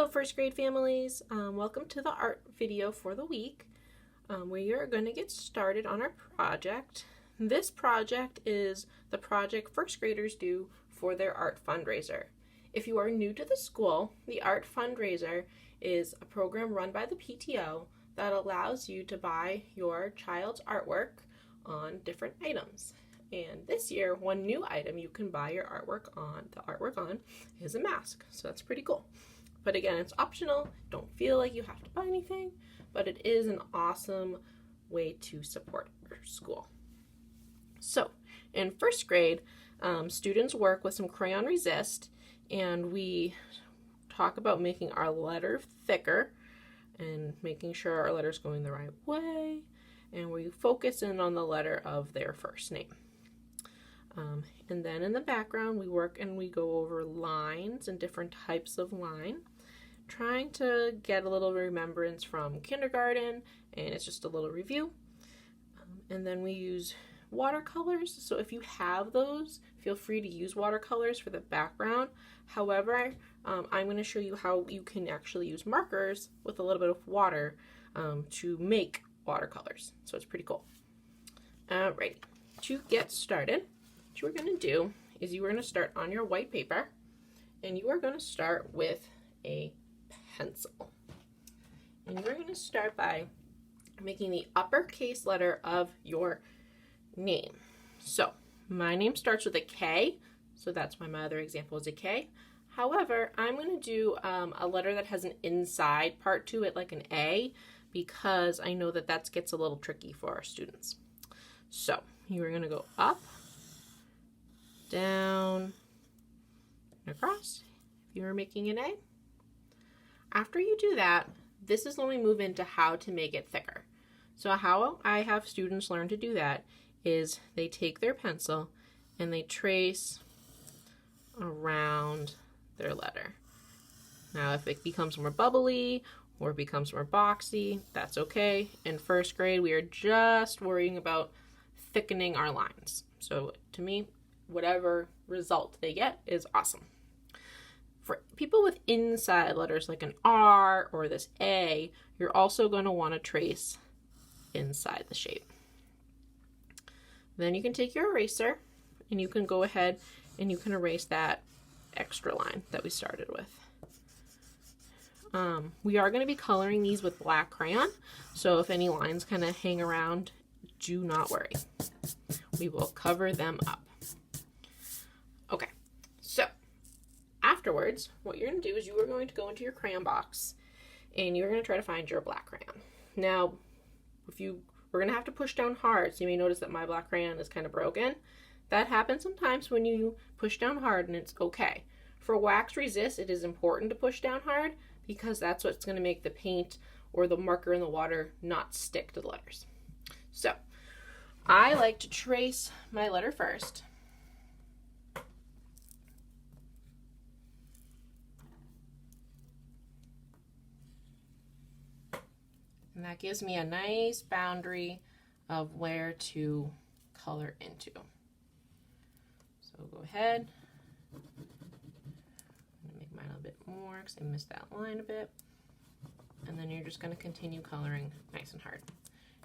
Hello first grade families, welcome to the art video for the week. We are going to get started on our project. This project is the project first graders do for their art fundraiser. If you are new to the school, the art fundraiser is a program run by the PTO that allows you to buy your child's artwork on different items. And this year, one new item you can buy your artwork on is a mask. So that's pretty cool. But again, it's optional. Don't feel like you have to buy anything, but it is an awesome way to support your school. So in first grade, students work with some crayon resist, and we talk about making our letter thicker and making sure our letter's going the right way, and we focus in on the letter of their first name. And then in the background, we work and we go over lines and different types of line, trying to get a little remembrance from kindergarten, and it's just a little review. And then we use watercolors. So if you have those, feel free to use watercolors for the background. However, I'm going to show you how you can actually use markers with a little bit of water to make watercolors. So it's pretty cool. Alrighty, to get started, what you're going to do is you are going to start on your white paper, and you are going to start with a pencil. And you're going to start by making the uppercase letter of your name. So my name starts with a K, so that's why my other example is a K. However, I'm going to do a letter that has an inside part to it, like an A, because I know that gets a little tricky for our students. So you are going to go up, down, and across if you are making an A. After you do that, this is when we move into how to make it thicker. So how I have students learn to do that is they take their pencil and they trace around their letter. Now if it becomes more bubbly or it becomes more boxy, that's okay. In first grade, we are just worrying about thickening our lines. So to me, whatever result they get is awesome. For people with inside letters like an R or this A, you're also going to want to trace inside the shape. Then you can take your eraser and you can go ahead and you can erase that extra line that we started with. We are going to be coloring these with black crayon, so if any lines kind of hang around, do not worry. We will cover them up. Okay, so afterwards, what you're going to do is you are going to go into your crayon box and you're going to try to find your black crayon. Now, we're going to have to push down hard, so you may notice that my black crayon is kind of broken. That happens sometimes when you push down hard, and it's okay. For wax resist, it is important to push down hard because that's what's going to make the paint or the marker in the water not stick to the letters. So, I like to trace my letter first. And that gives me a nice boundary of where to color into. So go ahead. I'm going to make mine a little bit more because I missed that line a bit. And then you're just going to continue coloring nice and hard.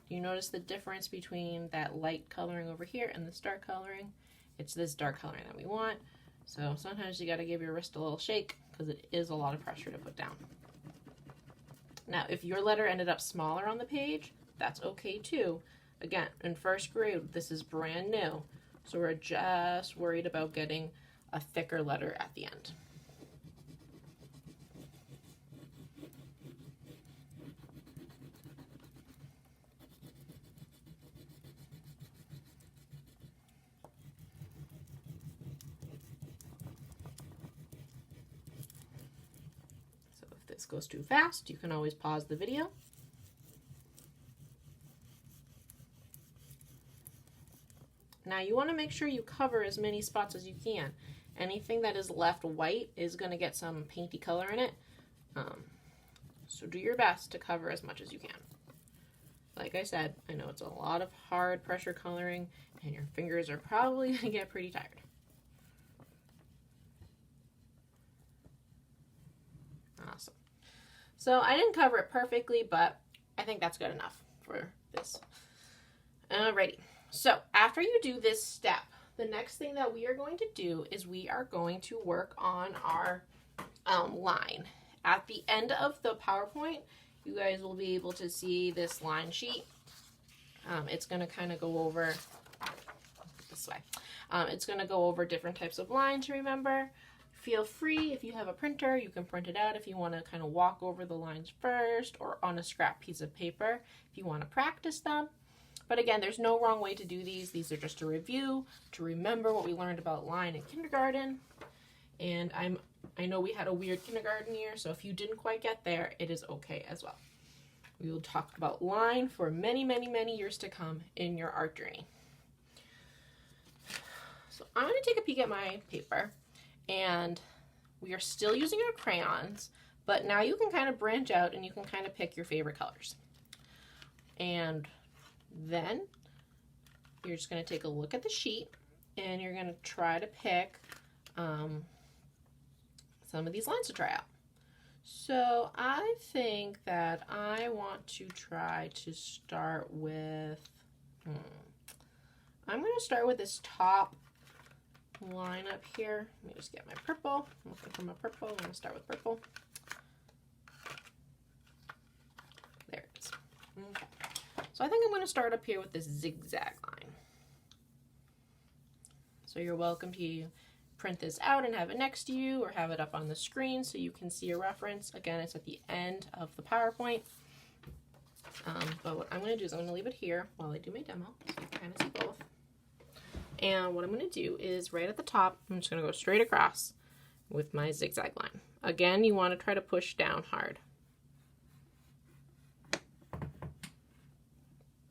Do you notice the difference between that light coloring over here and this dark coloring? It's this dark coloring that we want. So sometimes you got to give your wrist a little shake because it is a lot of pressure to put down. Now, if your letter ended up smaller on the page, that's okay too. Again, in first grade, this is brand new, so we're just worried about getting a thicker letter at the end. If this goes too fast, you can always pause the video. Now you want to make sure you cover as many spots as you can. Anything that is left white is going to get some painty color in it. So do your best to cover as much as you can. Like I said, I know it's a lot of hard pressure coloring and your fingers are probably going to get pretty tired. Awesome. So I didn't cover it perfectly, but I think that's good enough for this. Alrighty. So after you do this step, the next thing that we are going to do is we are going to work on our line. At the end of the PowerPoint, you guys will be able to see this line sheet. It's going to kind of go over this way. It's going to go over different types of lines to remember. Feel free, if you have a printer, you can print it out if you want to kind of walk over the lines first, or on a scrap piece of paper if you want to practice them. But again, there's no wrong way to do these. These are just a review to remember what we learned about line in kindergarten. And I know we had a weird kindergarten year, so if you didn't quite get there, it is okay as well. We will talk about line for many, many, many years to come in your art journey. So I'm going to take a peek at my paper, and we are still using our crayons, but now you can kind of branch out and you can kind of pick your favorite colors. And then you're just going to take a look at the sheet, and you're going to try to pick some of these lines to try out. So I think that I want to try to start with, I'm going to start with this top line up here. Let me just get my purple. I'm looking for my purple. I'm going to start with purple. There it is. Okay. So I think I'm going to start up here with this zigzag line. So you're welcome to print this out and have it next to you, or have it up on the screen so you can see a reference. Again, it's at the end of the PowerPoint. But what I'm going to do is I'm going to leave it here while I do my demo, so you can kind of see both. And what I'm going to do is right at the top, I'm just going to go straight across with my zigzag line. Again, you want to try to push down hard.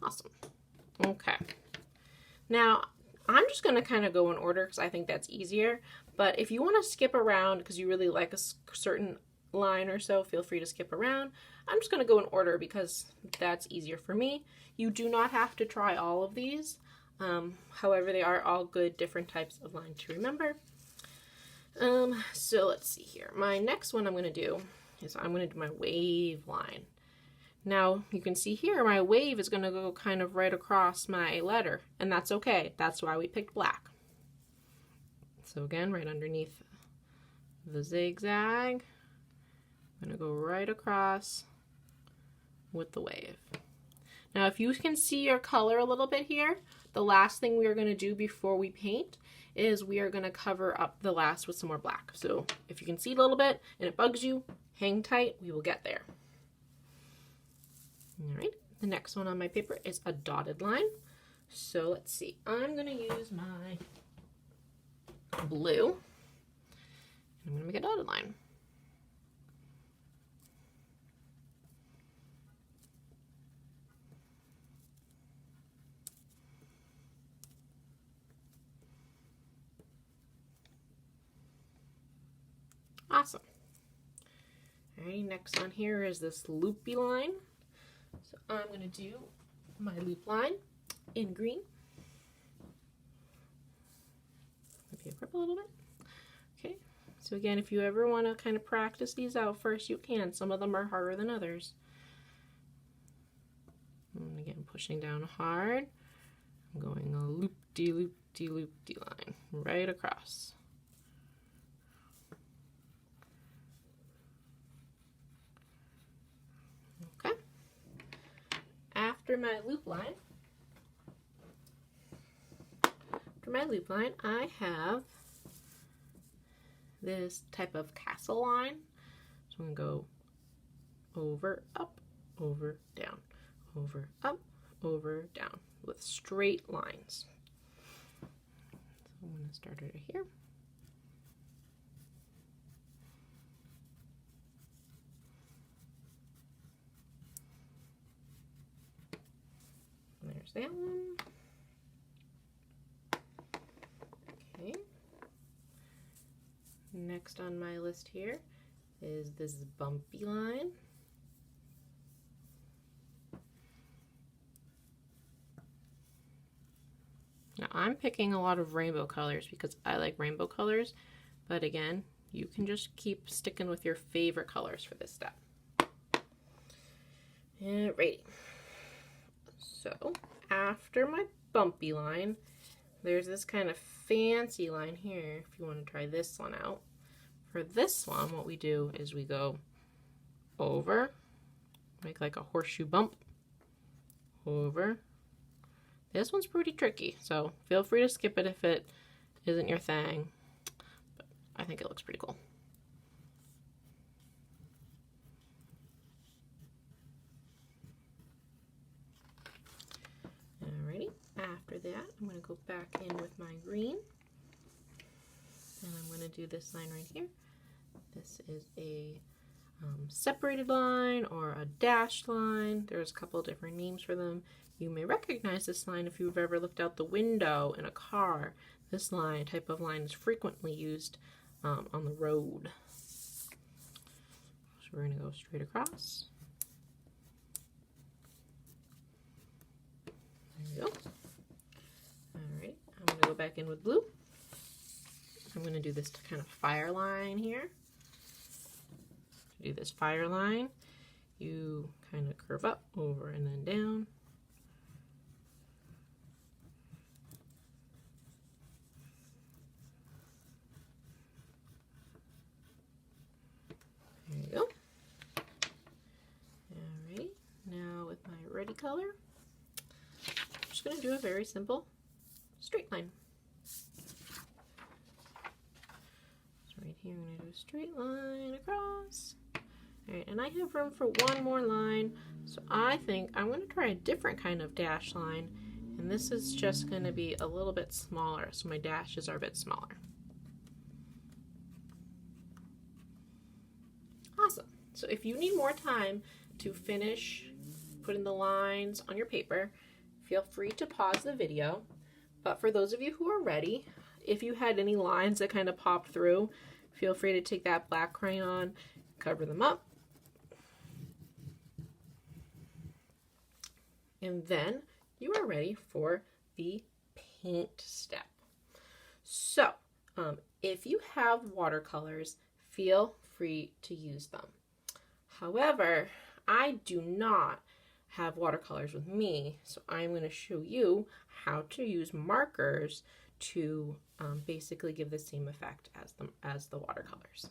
Awesome. Okay. Now, I'm just going to kind of go in order because I think that's easier. But if you want to skip around because you really like a certain line or so, feel free to skip around. I'm just going to go in order because that's easier for me. You do not have to try all of these. However, they are all good different types of line to remember. So let's see here. My next one I'm going to do is I'm going to do my wave line. Now you can see here my wave is going to go kind of right across my letter, and that's okay. That's why we picked black. So again, right underneath the zigzag, I'm going to go right across with the wave. Now if you can see your color a little bit here, the last thing we are going to do before we paint is we are going to cover up the last with some more black. So if you can see a little bit and it bugs you, hang tight, we will get there. All right, the next one on my paper is a dotted line. So let's see, I'm going to use my blue. I'm going to make a dotted line. Awesome. All right, next on here is this loopy line. So I'm going to do my loop line in green. Maybe purple a little bit. Okay, so again, if you ever want to kind of practice these out first, you can. Some of them are harder than others. And again, pushing down hard. I'm going a loop-de-loop-de-loop-de line right across. Okay. After my loop line, I have this type of castle line. So I'm going to go over, up, over, down, over, up, over, down with straight lines. So I'm going to start it here. There's that one. Okay. Next on my list here is this bumpy line. Now I'm picking a lot of rainbow colors because I like rainbow colors, but again, you can just keep sticking with your favorite colors for this step. Alrighty. So after my bumpy line, there's this kind of fancy line here if you want to try this one out. For this one, what we do is we go over, make like a horseshoe bump, over. This one's pretty tricky, so feel free to skip it if it isn't your thing. But I think it looks pretty cool. Alrighty, after that, I'm going to go back in with my green. And I'm going to do this line right here. This is a separated line or a dashed line. There's a couple of different names for them. You may recognize this line if you've ever looked out the window in a car. This type of line is frequently used on the road. So we're going to go straight across. There we go. Alright, I'm going to go back in with blue. I'm going to do this kind of fire line here. To do this fire line, you kind of curve up, over, and then down. There you go. Alright, now with my ready color, I'm just going to do a very simple straight line. Right here, I'm going to do a straight line across. Alright, and I have room for one more line, so I think I'm going to try a different kind of dash line, and this is just going to be a little bit smaller, so my dashes are a bit smaller. Awesome. So if you need more time to finish putting the lines on your paper, feel free to pause the video, but for those of you who are ready, if you had any lines that kind of popped through, feel free to take that black crayon, cover them up, and then you are ready for the paint step. So, if you have watercolors, feel free to use them. However, I do not have watercolors with me, so I'm going to show you how to use markers to basically give the same effect as the watercolors.